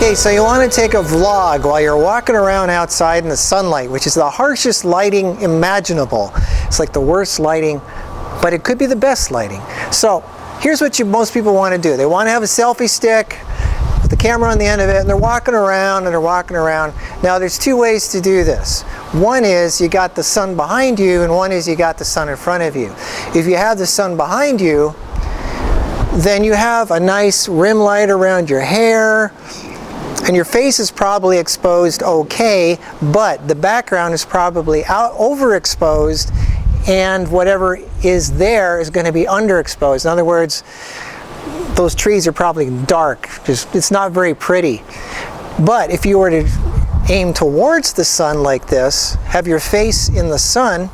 Okay, so you want to take a vlog while you're walking around outside in the sunlight, which is the harshest lighting imaginable. It's like the worst lighting, but it could be the best lighting. So here's what most people want to do. They want to have a selfie stick with the camera on the end of it, and they're walking around and they're walking around. Now there's two ways to do this. One is you got the sun behind you, and one is you got the sun in front of you. If you have the sun behind you, then you have a nice rim light around your hair, and your face is probably exposed okay, but the background is probably overexposed, and whatever is there is going to be underexposed. In other words, those trees are probably dark. It's not very pretty. But if you were to aim towards the sun like this, have your face in the sun,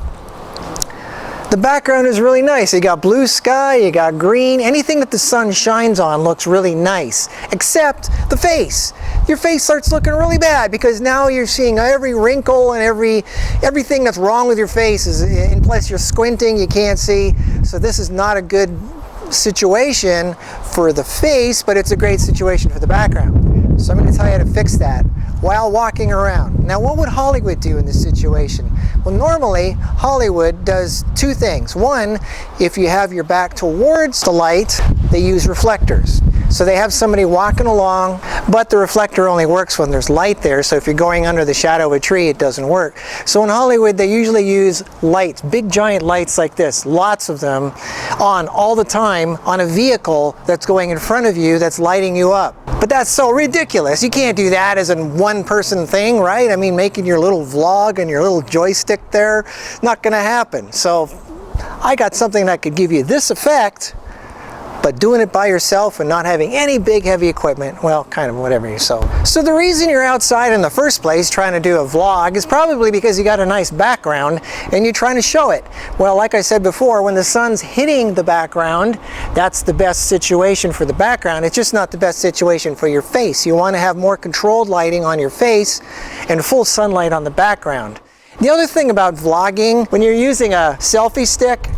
the background is really nice. You got blue sky, you got green, anything that the sun shines on looks really nice, except the face. Your face starts looking really bad because now you're seeing every wrinkle and everything that's wrong with your face and plus you're squinting, you can't see. So this is not a good situation for the face, but it's a great situation for the background. So I'm going to tell you how to fix that while walking around. Now, what would Hollywood do in this situation? Well, normally Hollywood does two things. One, if you have your back towards the light, they use reflectors. So they have somebody walking along, but the reflector only works when there's light there. So if you're going under the shadow of a tree, it doesn't work. So in Hollywood, they usually use lights, big giant lights like this, lots of them, on all the time on a vehicle that's going in front of you that's lighting you up. But that's so ridiculous. You can't do that as a one-person thing, right? I mean, making your little vlog and your little joystick there, not going to happen. So I got something that could give you this effect, but doing it by yourself and not having any big heavy equipment, well, kind of whatever you so. So the reason you're outside in the first place trying to do a vlog is probably because you got a nice background and you're trying to show it. Well, like I said before, when the sun's hitting the background, that's the best situation for the background. It's just not the best situation for your face. You want to have more controlled lighting on your face and full sunlight on the background. The other thing about vlogging, when you're using a selfie stick,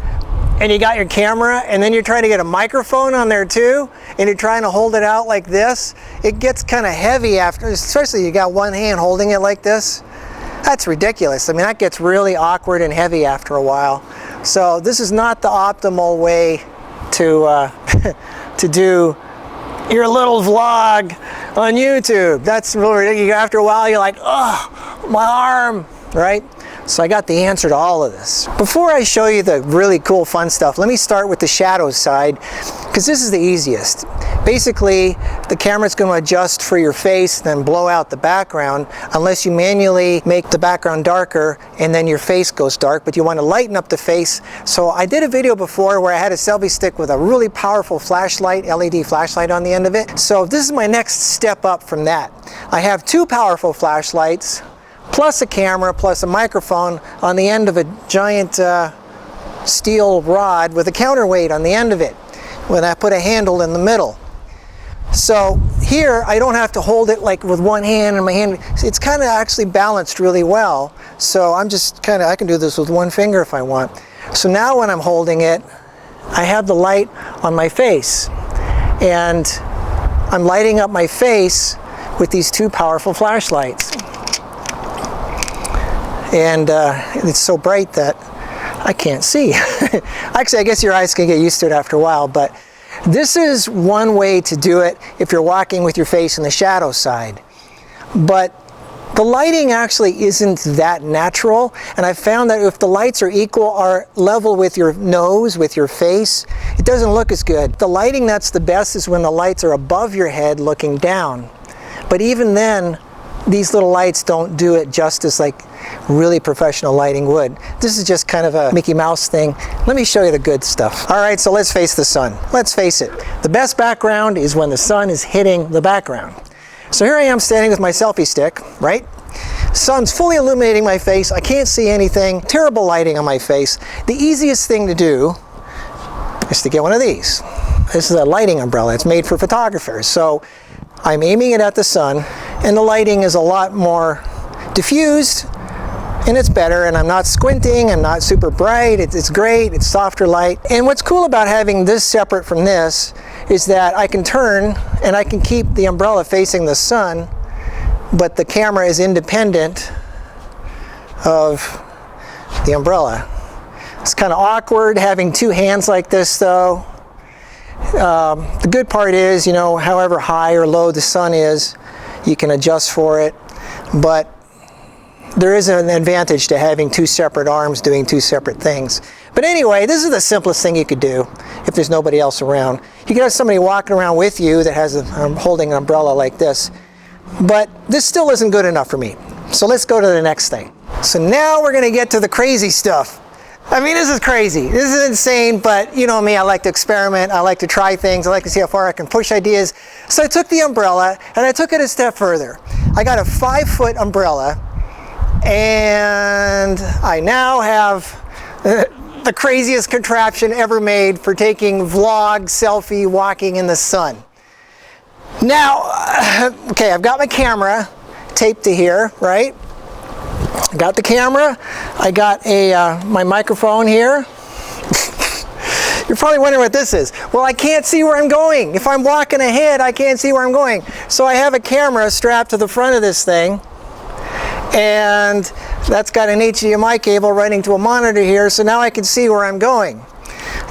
and you got your camera, and then you're trying to get a microphone on there too, and you're trying to hold it out like this, it gets kind of heavy after, especially you got one hand holding it like this. That's ridiculous. I mean, that gets really awkward and heavy after a while. So this is not the optimal way to, to do your little vlog on YouTube. That's really ridiculous. After a while, you're like, oh, my arm, right? So I got the answer to all of this. Before I show you the really cool fun stuff, let me start with the shadow side, because this is the easiest. Basically, the camera's going to adjust for your face, then blow out the background, unless you manually make the background darker and then your face goes dark, but you want to lighten up the face. So I did a video before where I had a selfie stick with a really powerful flashlight, LED flashlight on the end of it. So this is my next step up from that. I have two powerful flashlights, plus a camera, plus a microphone on the end of a giant steel rod with a counterweight on the end of it, when I put a handle in the middle. So here I don't have to hold it like with one hand, and my hand, it's kind of actually balanced really well. So I'm just kind of, I can do this with one finger if I want. So now when I'm holding it, I have the light on my face, and I'm lighting up my face with these two powerful flashlights. And it's so bright that I can't see. Actually, I guess your eyes can get used to it after a while, but this is one way to do it if you're walking with your face in the shadow side. But the lighting actually isn't that natural, and I've found that if the lights are equal or level with your nose, with your face, it doesn't look as good. The lighting that's the best is when the lights are above your head looking down. But even then, these little lights don't do it justice like really professional lighting would. This is just kind of a Mickey Mouse thing. Let me show you the good stuff. All right, so let's face the sun. Let's face it. The best background is when the sun is hitting the background. So here I am standing with my selfie stick, right? Sun's fully illuminating my face. I can't see anything. Terrible lighting on my face. The easiest thing to do is to get one of these. This is a lighting umbrella. It's made for photographers. So I'm aiming it at the sun, and the lighting is a lot more diffused and it's better, and I'm not squinting, I'm not super bright, it's great, it's softer light. And what's cool about having this separate from this is that I can turn and I can keep the umbrella facing the sun, but the camera is independent of the umbrella. It's kind of awkward having two hands like this though. The good part is, you know, however high or low the sun is, you can adjust for it, but there is an advantage to having two separate arms doing two separate things. But anyway, this is the simplest thing you could do if there's nobody else around. You could have somebody walking around with you that has holding an umbrella like this, but this still isn't good enough for me. So let's go to the next thing. So now we're going to get to the crazy stuff. I mean, this is crazy. This is insane, but you know me, I like to experiment, I like to try things, I like to see how far I can push ideas. So I took the umbrella and I took it a step further. I got a 5-foot umbrella, and I now have the craziest contraption ever made for taking vlog, selfie, walking in the sun. Now, okay, I've got my camera taped to here, right? I got the camera, I got my microphone here. You're probably wondering what this is. Well, I can't see where I'm going. If I'm walking ahead, I can't see where I'm going. So I have a camera strapped to the front of this thing, and that's got an HDMI cable running to a monitor here, so now I can see where I'm going.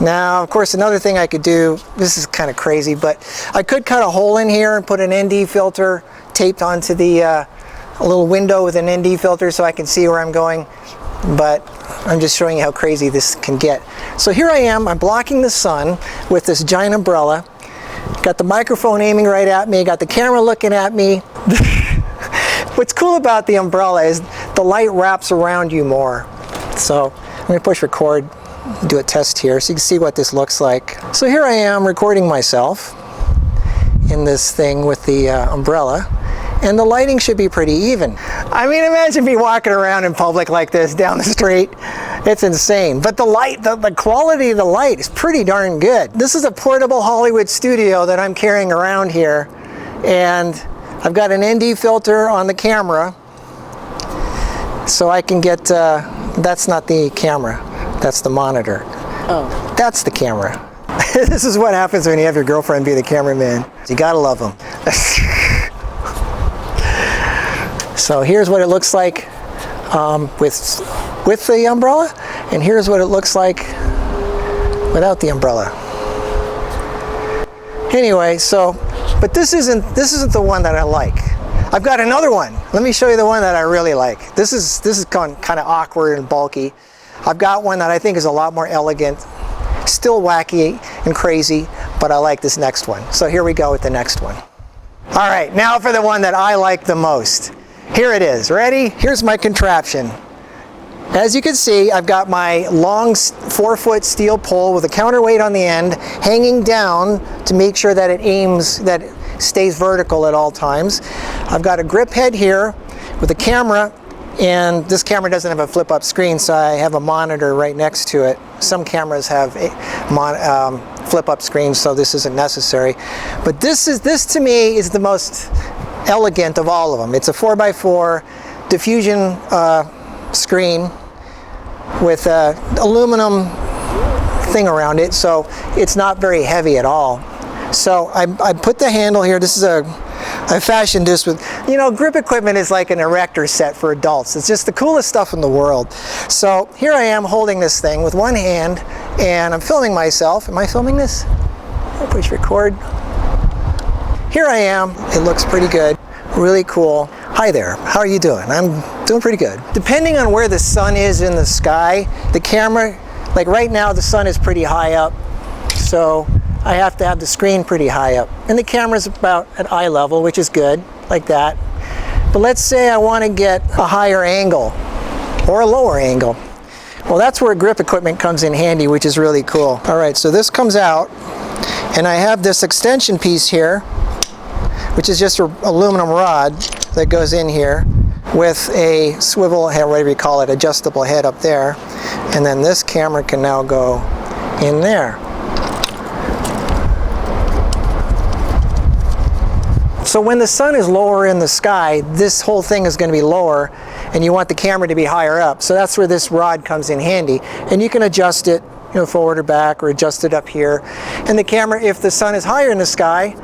Now, of course, another thing I could do, this is kind of crazy, but I could cut a hole in here and put an ND filter taped onto the a little window with an ND filter so I can see where I'm going, but I'm just showing you how crazy this can get. So here I am, I'm blocking the sun with this giant umbrella, got the microphone aiming right at me, got the camera looking at me. What's cool about the umbrella is the light wraps around you more. So I'm going to push record, do a test here so you can see what this looks like. So here I am recording myself in this thing with the umbrella, and the lighting should be pretty even. I mean, imagine me walking around in public like this down the street. It's insane. But the light, the quality of the light is pretty darn good. This is a portable Hollywood studio that I'm carrying around here, and I've got an ND filter on the camera so I can get, that's not the camera, that's the monitor. Oh. That's the camera. This is what happens when you have your girlfriend be the cameraman. You gotta love them. So here's what it looks like with the umbrella, and here's what it looks like without the umbrella. Anyway, so, but this isn't the one that I like. I've got another one. Let me show you the one that I really like. This is kind of awkward and bulky. I've got one that I think is a lot more elegant, still wacky and crazy, but I like this next one. So here we go with the next one. All right, now for the one that I like the most. Here it is. Ready? Here's my contraption. As you can see, I've got my long 4-foot steel pole with a counterweight on the end hanging down to make sure that it aims, that it stays vertical at all times. I've got a grip head here with a camera, and this camera doesn't have a flip-up screen, so I have a monitor right next to it. Some cameras have flip-up screens, so this isn't necessary. But this to me is the most elegant of all of them. It's a 4x4 diffusion screen with an aluminum thing around it, so it's not very heavy at all. So I put the handle here. This is I fashioned this with, you know, grip equipment is like an erector set for adults. It's just the coolest stuff in the world. So here I am holding this thing with one hand, and I'm filming myself. Am I filming this? I'll push record. Here I am. It looks pretty good. Really cool. Hi there. How are you doing? I'm doing pretty good. Depending on where the sun is in the sky, the camera, like right now the sun is pretty high up, so I have to have the screen pretty high up. And the camera's about at eye level, which is good, like that. But let's say I want to get a higher angle or a lower angle. Well, that's where grip equipment comes in handy, which is really cool. All right, so this comes out, and I have this extension piece here, which is just an aluminum rod that goes in here with a swivel head, whatever you call it, adjustable head up there. And then this camera can now go in there. So when the sun is lower in the sky, this whole thing is going to be lower, and you want the camera to be higher up. So that's where this rod comes in handy. And you can adjust it, you know, forward or back, or adjust it up here. And the camera, if the sun is higher in the sky,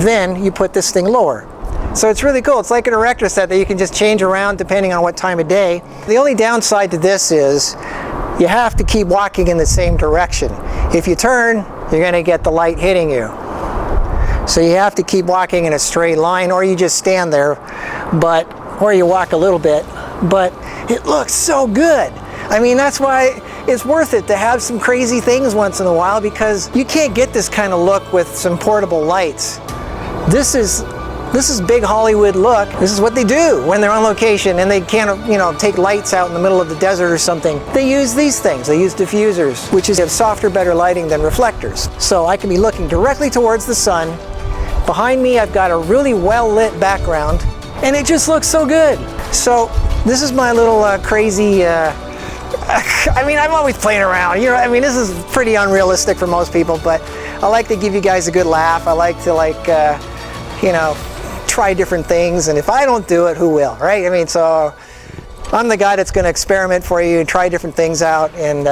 then you put this thing lower. So it's really cool. It's like an erector set that you can just change around depending on what time of day. The only downside to this is you have to keep walking in the same direction. If you turn, you're going to get the light hitting you. So you have to keep walking in a straight line, or you just stand there, or you walk a little bit. But it looks so good. I mean, that's why it's worth it to have some crazy things once in a while, because you can't get this kind of look with some portable lights. This is big Hollywood look. This is what they do when they're on location and they can't, you know, take lights out in the middle of the desert or something. They use these things. They use diffusers, which have softer, better lighting than reflectors. So I can be looking directly towards the sun. Behind me, I've got a really well-lit background, and it just looks so good. So this is my little crazy, I mean, I'm always playing around. You know, I mean, this is pretty unrealistic for most people, but I like to give you guys a good laugh. I like to, you know, try different things, and if I don't do it, who will, right? I mean, so I'm the guy that's going to experiment for you and try different things out and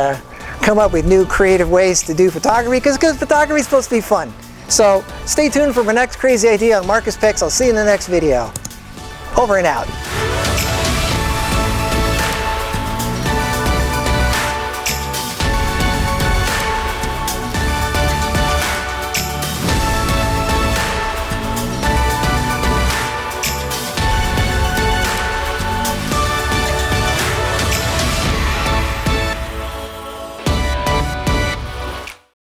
come up with new creative ways to do photography, because photography is supposed to be fun. So stay tuned for my next crazy idea on MarkusPix. I'll see you in the next video. Over and out.